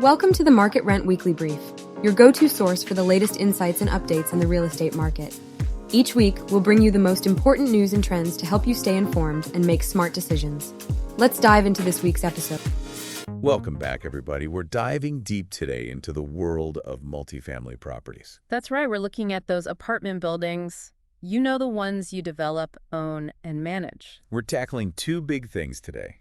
Welcome to the Market Rent Weekly Brief, your go-to source for the latest insights and updates in the real estate market. Each week, we'll bring you the most important news and trends to help you stay informed and make smart decisions. Let's dive into this week's episode. Welcome back, everybody. We're diving deep today into the world of multifamily properties. That's right. We're looking at those apartment buildings. You know, the ones you develop, own, and manage. We're tackling two big things today: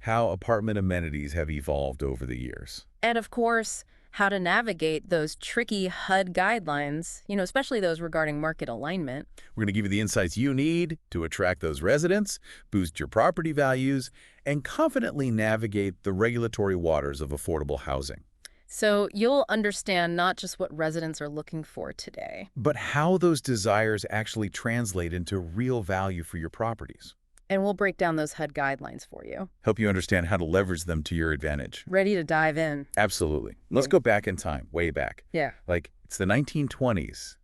how apartment amenities have evolved over the years. And of course, how to navigate those tricky HUD guidelines, especially those regarding market alignment. We're going to give you the insights you need to attract those residents, boost your property values, and confidently navigate the regulatory waters of affordable housing. So you'll understand not just what residents are looking for today, but how those desires actually translate into real value for your properties. and we'll break down those HUD guidelines for you. Help you understand how to leverage them to your advantage. Ready to dive in? Absolutely. Let's go back in time, way back. Yeah. Like, it's the 1920s,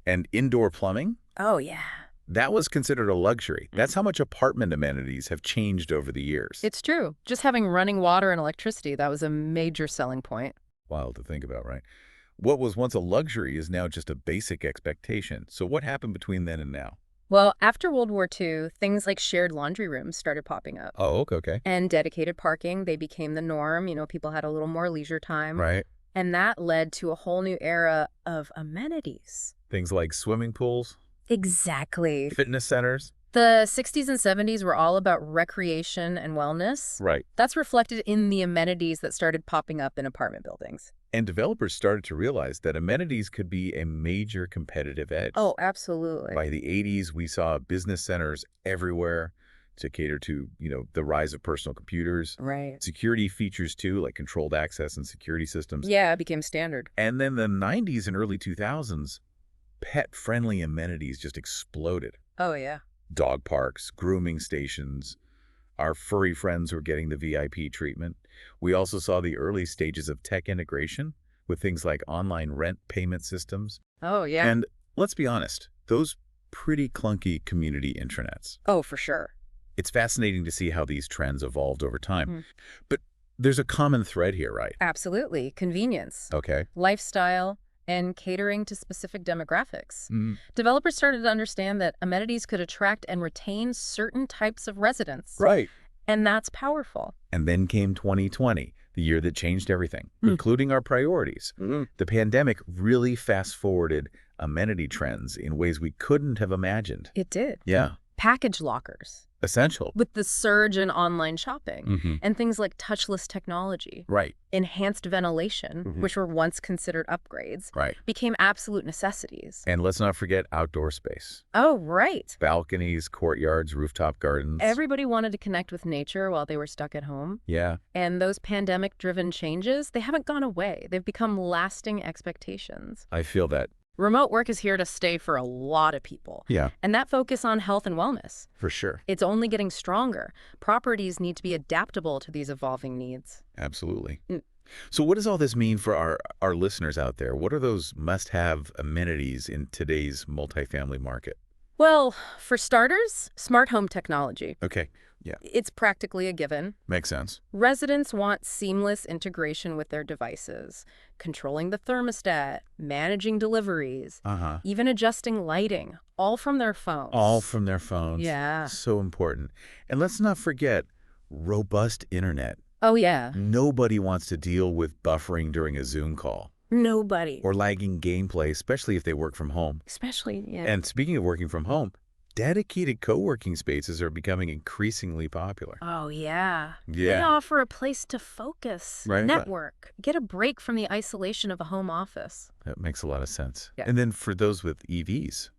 and indoor plumbing, Oh, yeah. that was considered a luxury. That's how much apartment amenities have changed over the years. It's true. Just having running water and electricity, that was a major selling point. Wild to think about, right? What was once a luxury is now just a basic expectation. So what happened between then and now? Well, after World War II, things like shared laundry rooms started popping up. Oh, okay. And dedicated parking, they became the norm. People had a little more leisure time. Right. And that led to a whole new era of amenities. Things like swimming pools, Exactly. fitness centers. The 60s and 70s were all about recreation and wellness. Right. That's reflected in the amenities that started popping up in apartment buildings. And developers started to realize that amenities could be a major competitive edge. Oh, absolutely. By the 80s, we saw business centers everywhere to cater to, the rise of personal computers. Right. Security features, too, like controlled access and security systems. Yeah, it became standard. And then the 90s and early 2000s, pet-friendly amenities just exploded. Oh, yeah. Dog parks, grooming stations. Our furry friends were getting the VIP treatment. We also saw the early stages of tech integration with things like online rent payment systems. Oh, yeah. And let's be honest, those pretty clunky community intranets. Oh, for sure. It's fascinating to see how these trends evolved over time. Mhm. But there's a common thread here, right? Absolutely. Convenience, Okay. lifestyle, and catering to specific demographics. Mm, Developers started to understand that amenities could attract and retain certain types of residents. right. And that's powerful. And then came 2020, the year that changed everything, Mm. including our priorities. The pandemic really fast-forwarded amenity trends in ways we couldn't have imagined. It did. Yeah, Package lockers, essential. with the surge in online shopping, Mhm. and things like touchless technology, Right, enhanced ventilation, Mhm. which were once considered upgrades, right. became absolute necessities. And let's not forget outdoor space. Oh, right. Balconies, courtyards, rooftop gardens. Everybody wanted to connect with nature while they were stuck at home. Yeah, And those pandemic-driven changes, they haven't gone away. They've become lasting expectations. I feel that. Remote work is here to stay for a lot of people. Yeah, And that focus on health and wellness, for sure. it's only getting stronger. Properties need to be adaptable to these evolving needs. Absolutely. Mm. So what does all this mean for our listeners out there? What are those must-have amenities in today's multifamily market? Well, for starters, smart home technology. Okay, yeah, It's practically a given. makes sense. Residents want seamless integration with their devices, controlling the thermostat, managing deliveries, Uh-huh. even adjusting lighting, all from their phones. All from their phones. Yeah. So important. And let's not forget robust internet. Oh, yeah. Nobody wants to deal with buffering during a Zoom call Nobody. or lagging gameplay, especially if they work from home. Especially, yeah. And speaking of working from home, dedicated co-working spaces are becoming increasingly popular. Oh, yeah. They Yeah. offer a place to focus, Right. network, get a break from the isolation of a home office. That makes a lot of sense. Yeah. And then for those with EVs,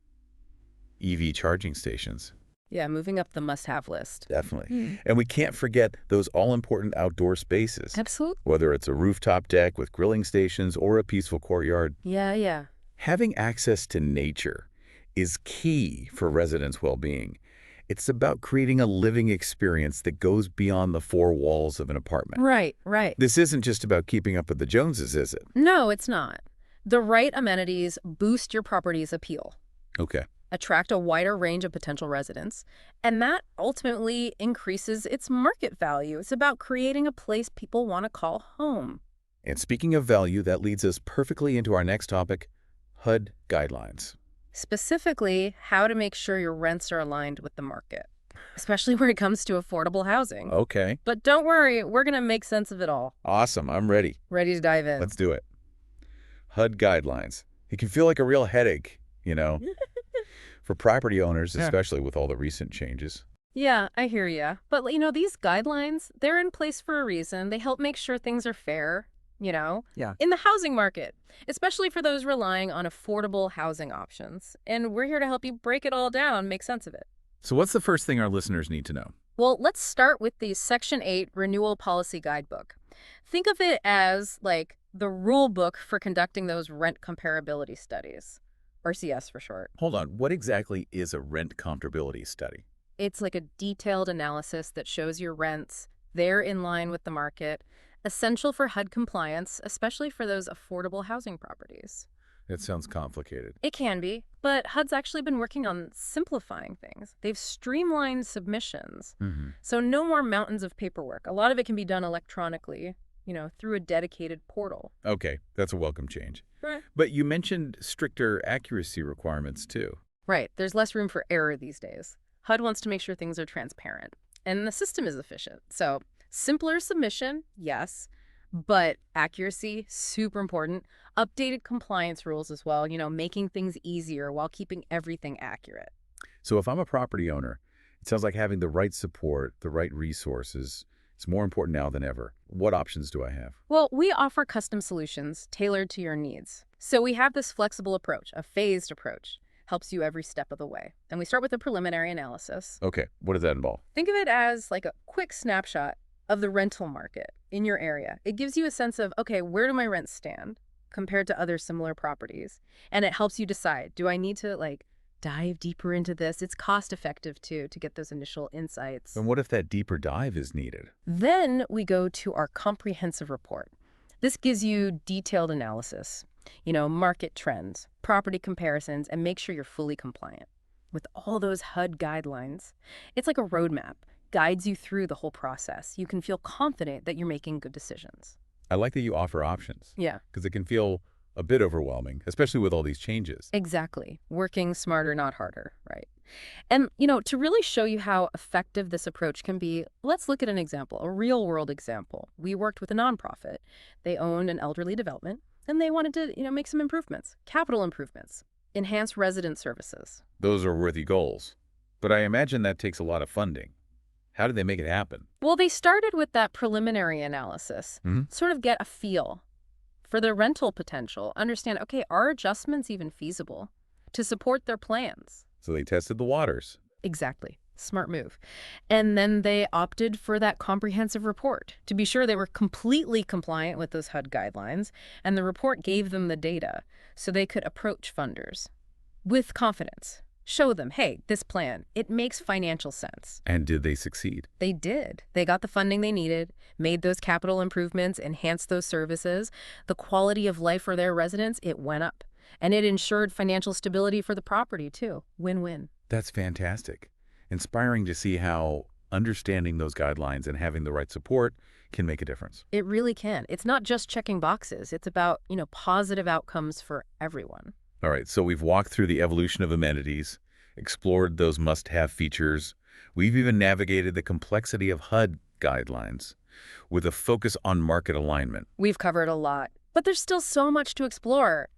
EV charging stations, Yeah, moving up the must-have list. definitely. And we can't forget those all-important outdoor spaces, Absolutely. whether it's a rooftop deck with grilling stations or a peaceful courtyard. Yeah, yeah. Having access to nature is key for residents' well-being. It's about creating a living experience that goes beyond the four walls of an apartment. Right, right. This isn't just about keeping up with the Joneses, is it? No, it's not. The right amenities boost your property's appeal, Okay. attract a wider range of potential residents, and that ultimately increases its market value. It's about creating a place people want to call home. And speaking of value, that leads us perfectly into our next topic, HUD guidelines. Specifically, how to make sure your rents are aligned with the market, especially when it comes to affordable housing. Okay. But don't worry, we're going to make sense of it all. Awesome. I'm ready. Ready to dive in. Let's do it. HUD guidelines. It can feel like a real headache, for property owners, especially with all the recent changes. Yeah, I hear ya. But, these guidelines, they're in place for a reason. They help make sure things are fair, Yeah. in the housing market, especially for those relying on affordable housing options. And we're here to help you break it all down, make sense of it. So what's the first thing our listeners need to know? Well, let's start with the Section 8 Renewal Policy Guidebook. Think of it as, like, the rule book for conducting those rent comparability studies, RCS for short. Hold on. What exactly is a rent comparability study? It's like a detailed analysis that shows your rents, they're in line with the market, essential for HUD compliance, especially for those affordable housing properties. It sounds complicated. It can be, but HUD's actually been working on simplifying things. They've streamlined submissions, so no more mountains of paperwork. A lot of it can be done electronically, through a dedicated portal. Okay, that's a welcome change. Right. But you mentioned stricter accuracy requirements, too. Right. There's less room for error these days. HUD wants to make sure things are transparent, and the system is efficient. So simpler submission, yes, but accuracy, super important. Updated compliance rules as well, making things easier while keeping everything accurate. So if I'm a property owner, it sounds like having the right support, the right resources, it's more important now than ever. What options do I have? Well, we offer custom solutions tailored to your needs. So we have this flexible approach, a phased approach. Helps you every step of the way. And we start with a preliminary analysis. Okay, what does that involve? Think of it as like a quick snapshot of the rental market in your area. It gives you a sense of, okay, where do my rents stand compared to other similar properties? And it helps you decide, do I need to dive deeper into this? It's cost effective too to get those initial insights. And what if that deeper dive is needed? Then we go to our comprehensive report. This gives you detailed analysis, market trends, property comparisons, and make sure you're fully compliant with all those HUD guidelines. It's like a roadmap, guides you through the whole process. You can feel confident that you're making good decisions. I like that you offer options. Yeah. Because it can feel a bit overwhelming, especially with all these changes. Exactly. Working smarter, not harder, right? And, to really show you how effective this approach can be, let's look at an example, a real-world example. We worked with a nonprofit. They owned an elderly development, and they wanted to, make some improvements, capital improvements, enhance resident services. Those are worthy goals. But I imagine that takes a lot of funding. How did they make it happen? Well, they started with that preliminary analysis, sort of get a feel for their rental potential, understand, okay, are adjustments even feasible to support their plans? So they tested the waters. Exactly. Smart move. And then they opted for that comprehensive report to be sure they were completely compliant with those HUD guidelines, and the report gave them the data so they could approach funders with confidence. Show them, hey, this plan, it makes financial sense. And did they succeed? They did. They got the funding they needed, made those capital improvements, enhanced those services. The quality of life for their residents, it went up. And it ensured financial stability for the property, too. Win-win. That's fantastic. Inspiring to see how understanding those guidelines and having the right support can make a difference. It really can. It's not just checking boxes. It's about, positive outcomes for everyone. All right, so we've walked through the evolution of amenities, explored those must-have features. We've even navigated the complexity of HUD guidelines with a focus on market alignment. We've covered a lot, but there's still so much to explore.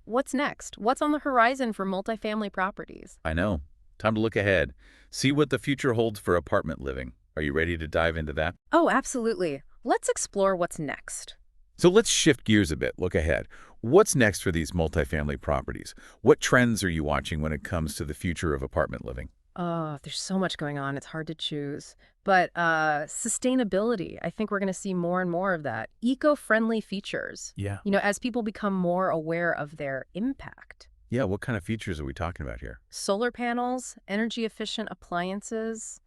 What's next? What's on the horizon for multifamily properties? I know. Time to look ahead. See what the future holds for apartment living. Are you ready to dive into that? Oh, absolutely. Let's explore what's next. So let's shift gears a bit, look ahead. What's next for these multifamily properties? What trends are you watching when it comes to the future of apartment living? Oh, there's so much going on. It's hard to choose. But sustainability, I think we're going to see more and more of that. Eco-friendly features. Yeah. As people become more aware of their impact. Yeah, what kind of features are we talking about here? Solar panels, energy-efficient appliances,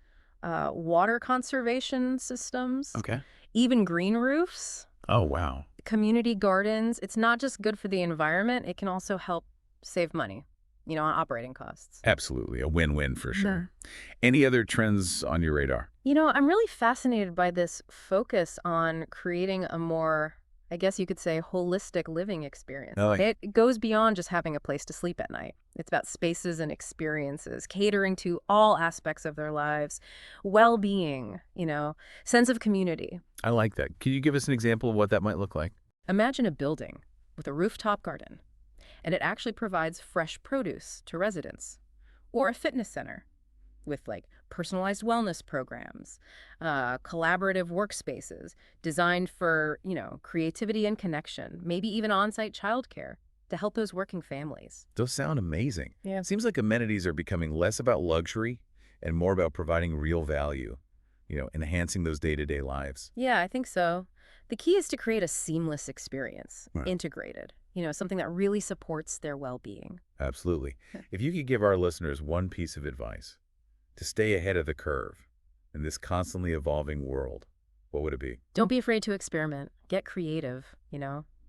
water conservation systems. Okay. Even green roofs. Oh, wow. Community gardens. It's not just good for the environment. It can also help save money, on operating costs. Absolutely. A win-win for sure. Yeah. Any other trends on your radar? I'm really fascinated by this focus on creating a more I guess you could say, holistic living experience. I like It goes beyond just having a place to sleep at night. It's about spaces and experiences, catering to all aspects of their lives, well-being, sense of community. I like that. Can you give us an example of what that might look like? Imagine a building with a rooftop garden, and it actually provides fresh produce to residents. Or a fitness center with personalized wellness programs, collaborative workspaces designed for, creativity and connection, maybe even on-site childcare to help those working families. Those sound amazing. Yeah. Seems like amenities are becoming less about luxury and more about providing real value, enhancing those day-to-day lives. Yeah, I think so. The key is to create a seamless experience, Right. integrated, something that really supports their well-being. Absolutely. If you could give our listeners one piece of advice to stay ahead of the curve in this constantly evolving world, what would it be? Don't be afraid to experiment. Get creative,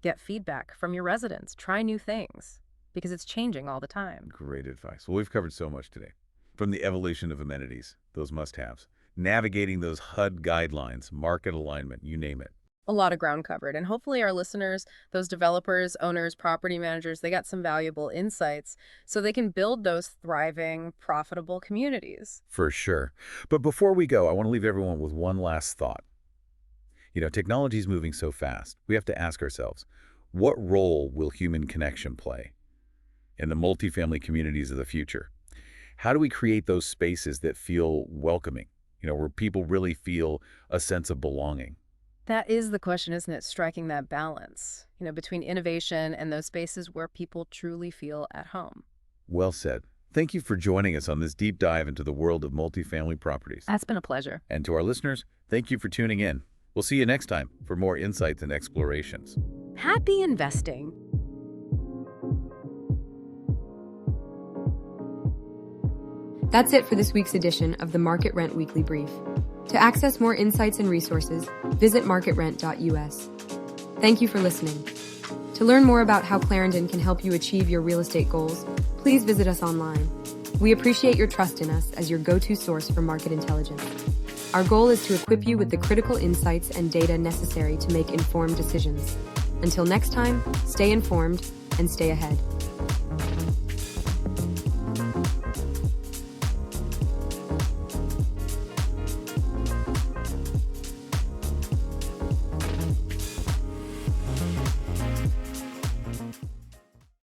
get feedback from your residents. Try new things because it's changing all the time. Great advice. Well, we've covered so much today. From the evolution of amenities, those must-haves, navigating those HUD guidelines, market alignment, you name it. A lot of ground covered. And hopefully our listeners, those developers, owners, property managers, they got some valuable insights so they can build those thriving, profitable communities. For sure. But before we go, I want to leave everyone with one last thought. Technology is moving so fast. We have to ask ourselves, what role will human connection play in the multifamily communities of the future? How do we create those spaces that feel welcoming, where people really feel a sense of belonging? That is the question, isn't it? Striking that balance, between innovation and those spaces where people truly feel at home. Well said. Thank you for joining us on this deep dive into the world of multifamily properties. That's been a pleasure. And to our listeners, thank you for tuning in. We'll see you next time for more insights and explorations. Happy investing. That's it for this week's edition of the Market Rent Weekly Brief. To access more insights and resources, visit marketrent.us. Thank you for listening. To learn more about how Clarendon can help you achieve your real estate goals, please visit us online. We appreciate your trust in us as your go-to source for market intelligence. Our goal is to equip you with the critical insights and data necessary to make informed decisions. Until next time, stay informed and stay ahead.